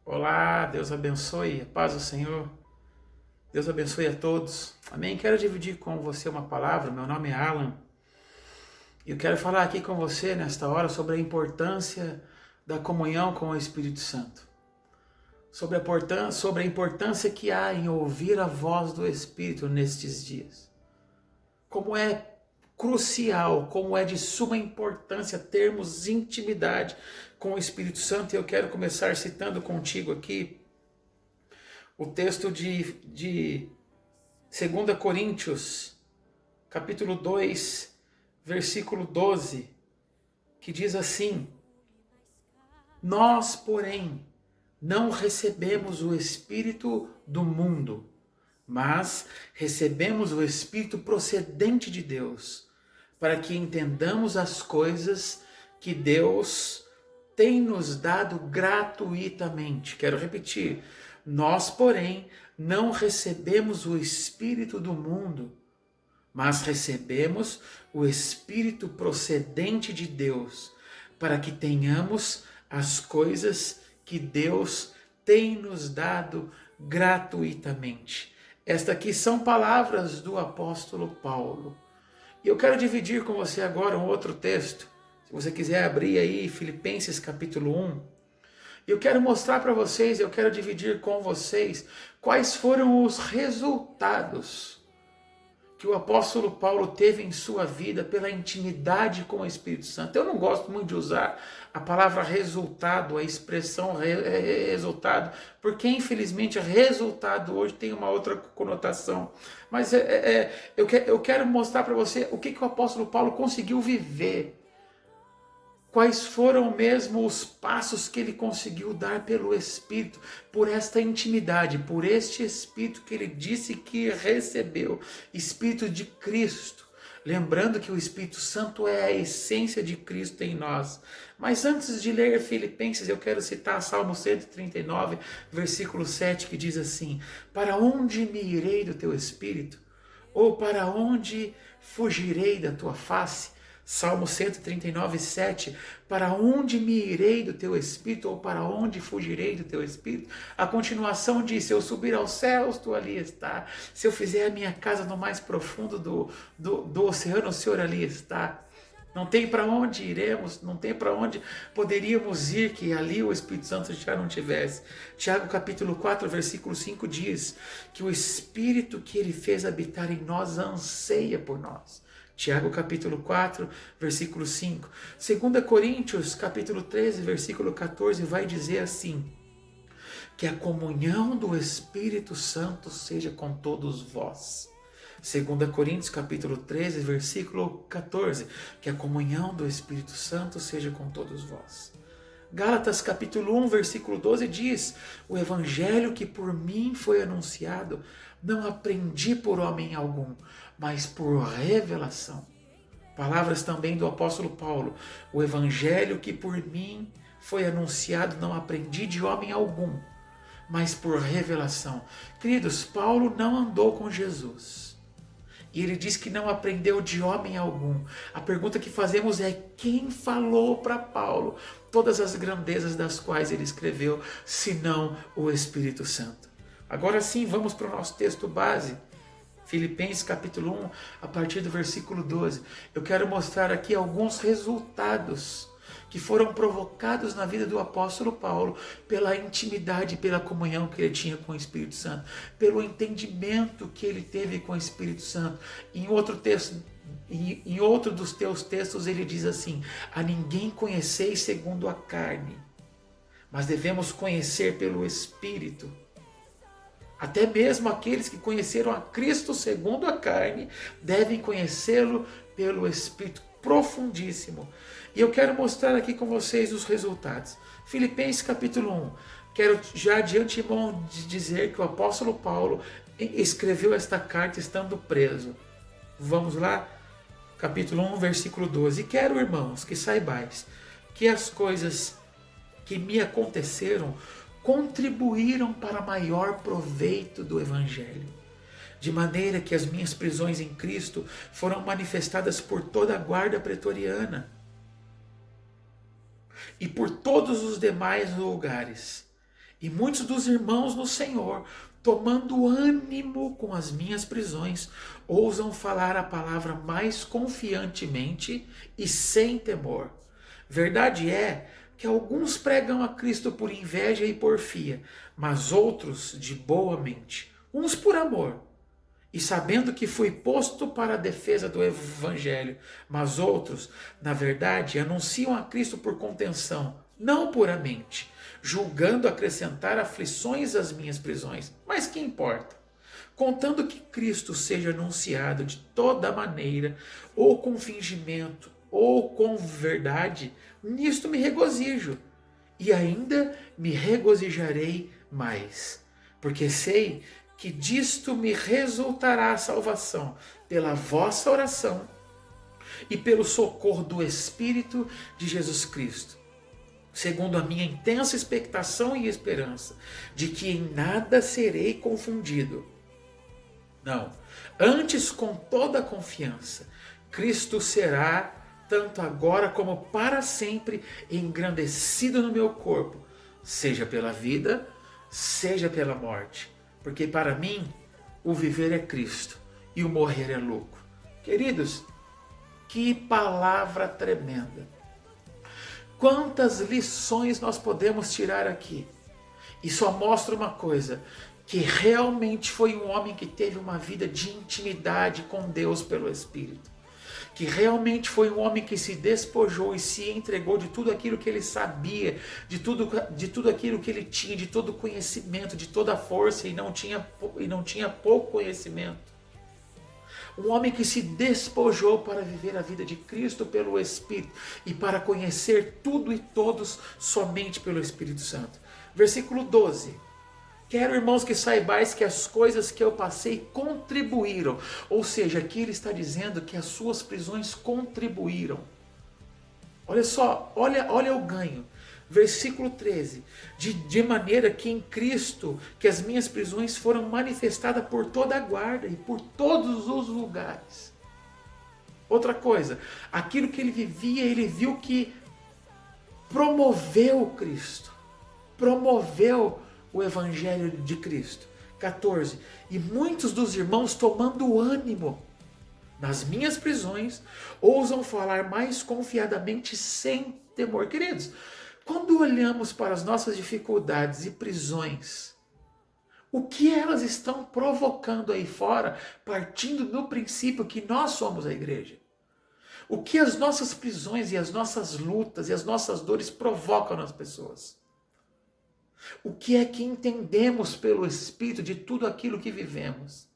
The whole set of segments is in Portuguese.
Olá, Deus abençoe, a paz do Senhor, Deus abençoe a todos, amém? Quero dividir com você uma palavra, meu nome é Alan, e eu quero falar aqui com você nesta hora sobre a importância da comunhão com o Espírito Santo, sobre a importância que há em ouvir a voz do Espírito nestes dias, como é crucial, como é de suma importância termos intimidade com o Espírito Santo, e eu quero começar citando contigo aqui o texto de 2 Coríntios, capítulo 2, versículo 12, que diz assim: Nós, porém, não recebemos o Espírito do mundo, mas recebemos o Espírito procedente de Deus, para que entendamos as coisas que Deus tem nos dado gratuitamente. Quero repetir. Nós, porém, não recebemos o Espírito do mundo, mas recebemos o Espírito procedente de Deus, para que tenhamos as coisas que Deus tem nos dado gratuitamente. Estas aqui são palavras do apóstolo Paulo. E eu quero dividir com você agora um outro texto. Se você quiser abrir aí Filipenses capítulo 1, eu quero mostrar para vocês, eu quero dividir com vocês quais foram os resultados que o apóstolo Paulo teve em sua vida pela intimidade com o Espírito Santo. Eu não gosto muito de usar a palavra resultado, a expressão resultado, porque infelizmente resultado hoje tem uma outra conotação. Mas eu quero mostrar para você o que o apóstolo Paulo conseguiu viver. Quais foram mesmo os passos que ele conseguiu dar pelo Espírito, por esta intimidade, por este Espírito que ele disse que recebeu, Espírito de Cristo. Lembrando que o Espírito Santo é a essência de Cristo em nós. Mas antes de ler Filipenses, eu quero citar Salmo 139, versículo 7, que diz assim: Para onde me irei do teu Espírito? Ou para onde fugirei da tua face? Salmo 139, 7, para onde me irei do teu Espírito, ou para onde fugirei do teu Espírito? A continuação diz: se eu subir aos céus, tu ali está. Se eu fizer a minha casa no mais profundo do oceano, o Senhor ali está. Não tem para onde iremos, não tem para onde poderíamos ir que ali o Espírito Santo já não tivesse. Tiago capítulo 4, versículo 5 diz que o Espírito que ele fez habitar em nós anseia por nós. Tiago capítulo 4, versículo 5. 2 Coríntios capítulo 13, versículo 14 vai dizer assim: que a comunhão do Espírito Santo seja com todos vós. 2 Coríntios capítulo 13, versículo 14, que a comunhão do Espírito Santo seja com todos vós. Gálatas capítulo 1, versículo 12 diz: o evangelho que por mim foi anunciado, não aprendi por homem algum, mas por revelação. Palavras também do apóstolo Paulo: o evangelho que por mim foi anunciado, não aprendi de homem algum, mas por revelação. Queridos, Paulo não andou com Jesus. E ele diz que não aprendeu de homem algum. A pergunta que fazemos é: quem falou para Paulo todas as grandezas das quais ele escreveu, senão o Espírito Santo? Agora sim, vamos para o nosso texto base. Filipenses capítulo 1, a partir do versículo 12. Eu quero mostrar aqui alguns resultados que foram provocados na vida do apóstolo Paulo pela intimidade, pela comunhão que ele tinha com o Espírito Santo, pelo entendimento que ele teve com o Espírito Santo. Em outro texto, em outro dos teus textos, ele diz assim: a ninguém conheceis segundo a carne, mas devemos conhecer pelo Espírito. Até mesmo aqueles que conheceram a Cristo segundo a carne devem conhecê-lo pelo Espírito profundíssimo. E eu quero mostrar aqui com vocês os resultados. Filipenses capítulo 1. Quero já de antemão dizer que o apóstolo Paulo escreveu esta carta estando preso. Vamos lá? Capítulo 1, versículo 12. E quero, irmãos, que saibais que as coisas que me aconteceram contribuíram para maior proveito do Evangelho, de maneira que as minhas prisões em Cristo foram manifestadas por toda a guarda pretoriana e por todos os demais lugares. E muitos dos irmãos no Senhor, tomando ânimo com as minhas prisões, ousam falar a palavra mais confiantemente e sem temor. Verdade é que alguns pregam a Cristo por inveja e porfia, mas outros de boa mente, uns por amor, e sabendo que fui posto para a defesa do Evangelho, mas outros, na verdade, anunciam a Cristo por contenção, não puramente, julgando acrescentar aflições às minhas prisões. Mas que importa? Contando que Cristo seja anunciado de toda maneira, ou com fingimento, ou com verdade, nisto me regozijo, e ainda me regozijarei mais, porque sei que disto me resultará a salvação pela vossa oração e pelo socorro do Espírito de Jesus Cristo, segundo a minha intensa expectação e esperança, de que em nada serei confundido. Não, antes com toda a confiança, Cristo será, tanto agora como para sempre, engrandecido no meu corpo, seja pela vida, seja pela morte. Porque para mim, o viver é Cristo e o morrer é lucro. Queridos, que palavra tremenda. Quantas lições nós podemos tirar aqui? E só mostra uma coisa, que realmente foi um homem que teve uma vida de intimidade com Deus pelo Espírito. Que realmente foi um homem que se despojou e se entregou de tudo aquilo que ele sabia, de tudo aquilo que ele tinha, de todo o conhecimento, de toda a força, e não tinha pouco conhecimento. Um homem que se despojou para viver a vida de Cristo pelo Espírito e para conhecer tudo e todos somente pelo Espírito Santo. Versículo 12. Quero, irmãos, que saibais que as coisas que eu passei contribuíram. Ou seja, aqui ele está dizendo que as suas prisões contribuíram. Olha só, olha o ganho. Versículo 13. De maneira que em Cristo, que as minhas prisões foram manifestadas por toda a guarda e por todos os lugares. Outra coisa, aquilo que ele vivia, ele viu que promoveu Cristo. Promoveu o Evangelho de Cristo. 14. E muitos dos irmãos, tomando ânimo nas minhas prisões, ousam falar mais confiadamente sem temor. Queridos, quando olhamos para as nossas dificuldades e prisões, o que elas estão provocando aí fora, partindo do princípio que nós somos a igreja? O que as nossas prisões e as nossas lutas e as nossas dores provocam nas pessoas? O que é que entendemos pelo Espírito de tudo aquilo que vivemos?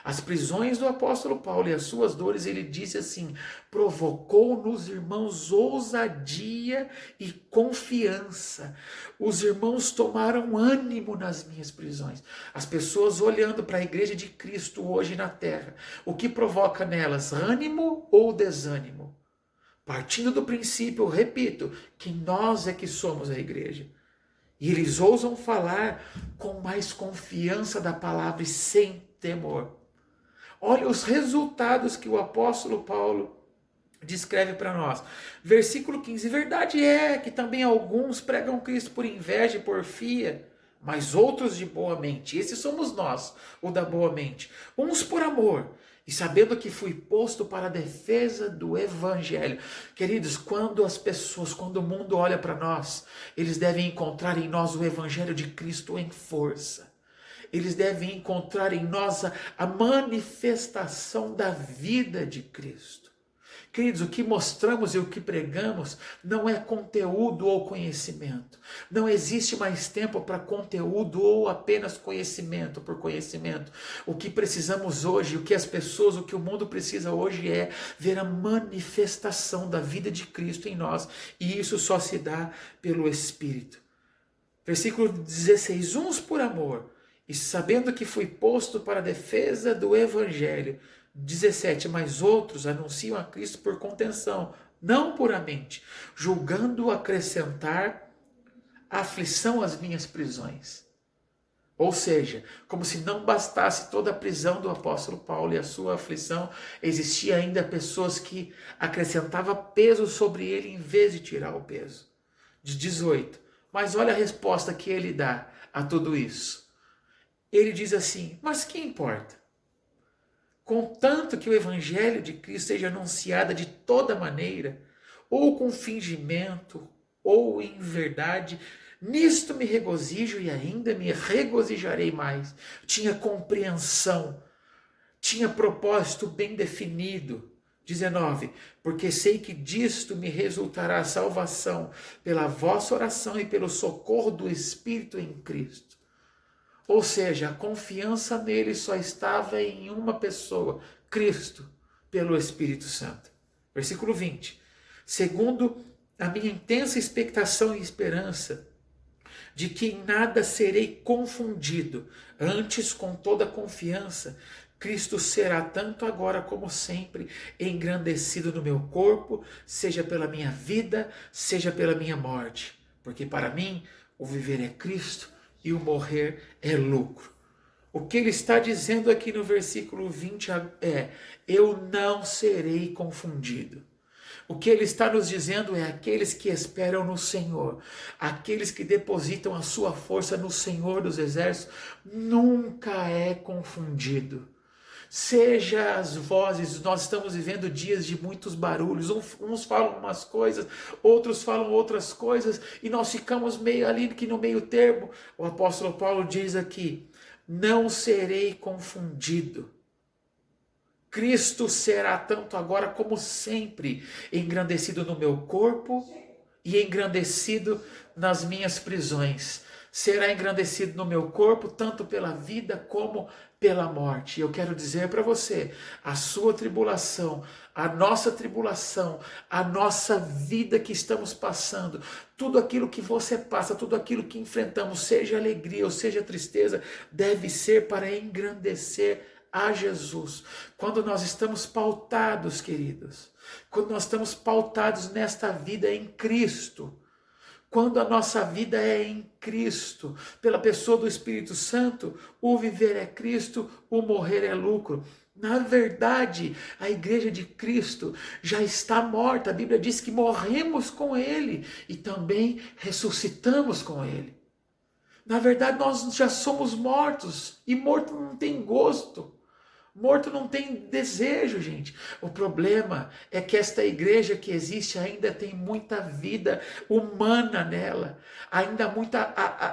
As prisões do apóstolo Paulo e as suas dores, ele disse assim, provocou nos irmãos ousadia e confiança. Os irmãos tomaram ânimo nas minhas prisões. As pessoas olhando para a igreja de Cristo hoje na terra, o que provoca nelas? Ânimo ou desânimo? Partindo do princípio, repito, que nós é que somos a igreja. E eles ousam falar com mais confiança da palavra e sem temor. Olha os resultados que o apóstolo Paulo descreve para nós. Versículo 15. Verdade é que também alguns pregam Cristo por inveja e porfia, mas outros de boa mente. Esses somos nós, o da boa mente. Uns por amor, e sabendo que fui posto para a defesa do Evangelho. Queridos, quando o mundo olha para nós, eles devem encontrar em nós o Evangelho de Cristo em força. Eles devem encontrar em nós a manifestação da vida de Cristo. Queridos, o que mostramos e o que pregamos não é conteúdo ou conhecimento. Não existe mais tempo para conteúdo ou apenas conhecimento por conhecimento. O que precisamos hoje, o que o mundo precisa hoje é ver a manifestação da vida de Cristo em nós. E isso só se dá pelo Espírito. Versículo 16. Uns por amor, e sabendo que fui posto para a defesa do Evangelho. 17. Mas outros anunciam a Cristo por contenção, não puramente, julgando acrescentar aflição às minhas prisões. Ou seja, como se não bastasse toda a prisão do apóstolo Paulo e a sua aflição, existia ainda pessoas que acrescentavam peso sobre ele em vez de tirar o peso. De 18. Mas olha a resposta que ele dá a tudo isso. Ele diz assim: mas que importa? Contanto que o evangelho de Cristo seja anunciado de toda maneira, ou com fingimento, ou em verdade, nisto me regozijo e ainda me regozijarei mais. Tinha compreensão, tinha propósito bem definido. 19, porque sei que disto me resultará a salvação pela vossa oração e pelo socorro do Espírito em Cristo. Ou seja, a confiança nele só estava em uma pessoa, Cristo, pelo Espírito Santo. Versículo 20. Segundo a minha intensa expectação e esperança, de que em nada serei confundido, antes com toda confiança, Cristo será tanto agora como sempre engrandecido no meu corpo, seja pela minha vida, seja pela minha morte. Porque para mim o viver é Cristo e o morrer é lucro. O que ele está dizendo aqui no versículo 20 é: eu não serei confundido. O que ele está nos dizendo é: aqueles que esperam no Senhor, aqueles que depositam a sua força no Senhor dos Exércitos, nunca é confundido. Seja as vozes, nós estamos vivendo dias de muitos barulhos, uns falam umas coisas, outros falam outras coisas, e nós ficamos meio ali que no meio termo. O apóstolo Paulo diz aqui: não serei confundido. Cristo será tanto agora como sempre engrandecido no meu corpo e engrandecido nas minhas prisões. Será engrandecido no meu corpo tanto pela vida como pela morte. E eu quero dizer para você, a sua tribulação, a nossa vida que estamos passando, tudo aquilo que você passa, tudo aquilo que enfrentamos, seja alegria ou seja tristeza, deve ser para engrandecer a Jesus. Quando nós estamos pautados, queridos, quando nós estamos pautados nesta vida em Cristo, quando a nossa vida é em Cristo, pela pessoa do Espírito Santo, o viver é Cristo, o morrer é lucro. Na verdade, a igreja de Cristo já está morta. A Bíblia diz que morremos com Ele e também ressuscitamos com Ele. Na verdade, nós já somos mortos e morto não tem gosto. Morto não tem desejo, gente. O problema é que esta igreja que existe ainda tem muita vida humana nela. Ainda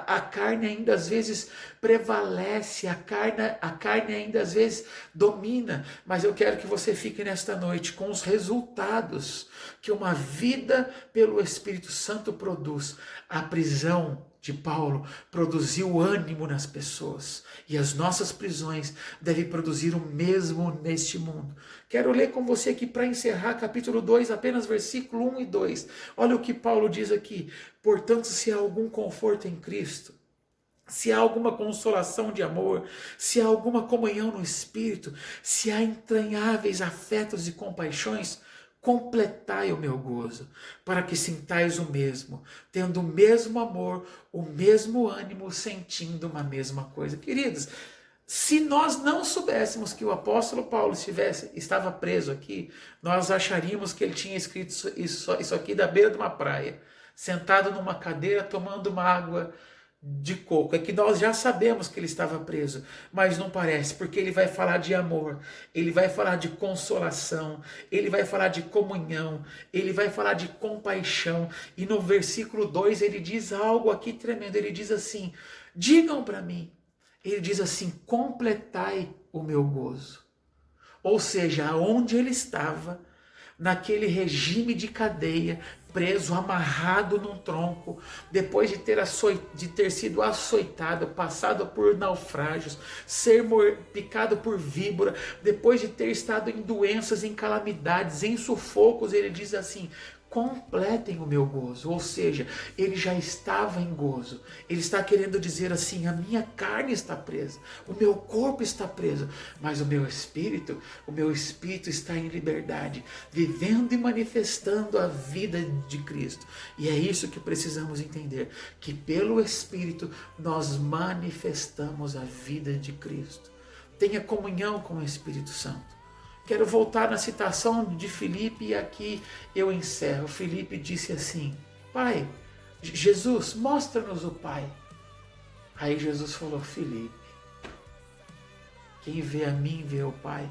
a carne ainda às vezes prevalece, a carne ainda às vezes domina. Mas eu quero que você fique nesta noite com os resultados que uma vida pelo Espírito Santo produz. A prisão de Paulo produziu ânimo nas pessoas, e as nossas prisões devem produzir o mesmo neste mundo. Quero ler com você aqui para encerrar capítulo 2, apenas versículo 1 e 2. Olha o que Paulo diz aqui: portanto, se há algum conforto em Cristo, se há alguma consolação de amor, se há alguma comunhão no Espírito, se há entranháveis afetos e compaixões, completai o meu gozo, para que sintais o mesmo, tendo o mesmo amor, o mesmo ânimo, sentindo uma mesma coisa. Queridos, se nós não soubéssemos que o apóstolo Paulo estava preso aqui, nós acharíamos que ele tinha escrito isso aqui da beira de uma praia, sentado numa cadeira, tomando uma água de coco. É que nós já sabemos que ele estava preso, mas não parece, porque ele vai falar de amor, ele vai falar de consolação, ele vai falar de comunhão, ele vai falar de compaixão. E no versículo 2 ele diz algo aqui tremendo. Ele diz assim: digam para mim, ele diz assim: completai o meu gozo. Ou seja, aonde ele estava, naquele regime de cadeia, preso, amarrado num tronco, depois de ter sido açoitado, passado por naufrágios, ser picado por víbora, depois de ter estado em doenças, em calamidades, em sufocos, ele diz assim: completem o meu gozo. Ou seja, ele já estava em gozo. Ele está querendo dizer assim: a minha carne está presa, o meu corpo está preso, mas o meu espírito está em liberdade, vivendo e manifestando a vida de Cristo. E é isso que precisamos entender, que pelo Espírito nós manifestamos a vida de Cristo. Tenha comunhão com o Espírito Santo. Quero voltar na citação de Filipe e aqui eu encerro. Filipe disse assim: Pai, Jesus, mostra-nos o Pai. Aí Jesus falou, Filipe, quem vê a mim vê o Pai.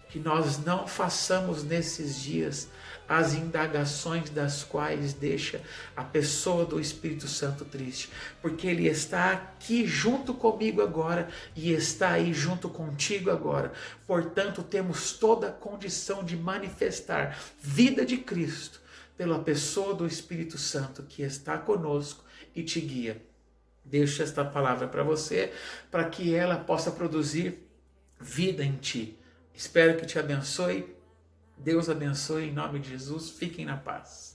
Que nós não façamos nesses dias as indagações das quais deixa a pessoa do Espírito Santo triste, porque ele está aqui junto comigo agora e está aí junto contigo agora. Portanto, temos toda a condição de manifestar vida de Cristo pela pessoa do Espírito Santo que está conosco e te guia. Deixo esta palavra para você, para que ela possa produzir vida em ti. Espero que te abençoe. Deus abençoe em nome de Jesus. Fiquem na paz.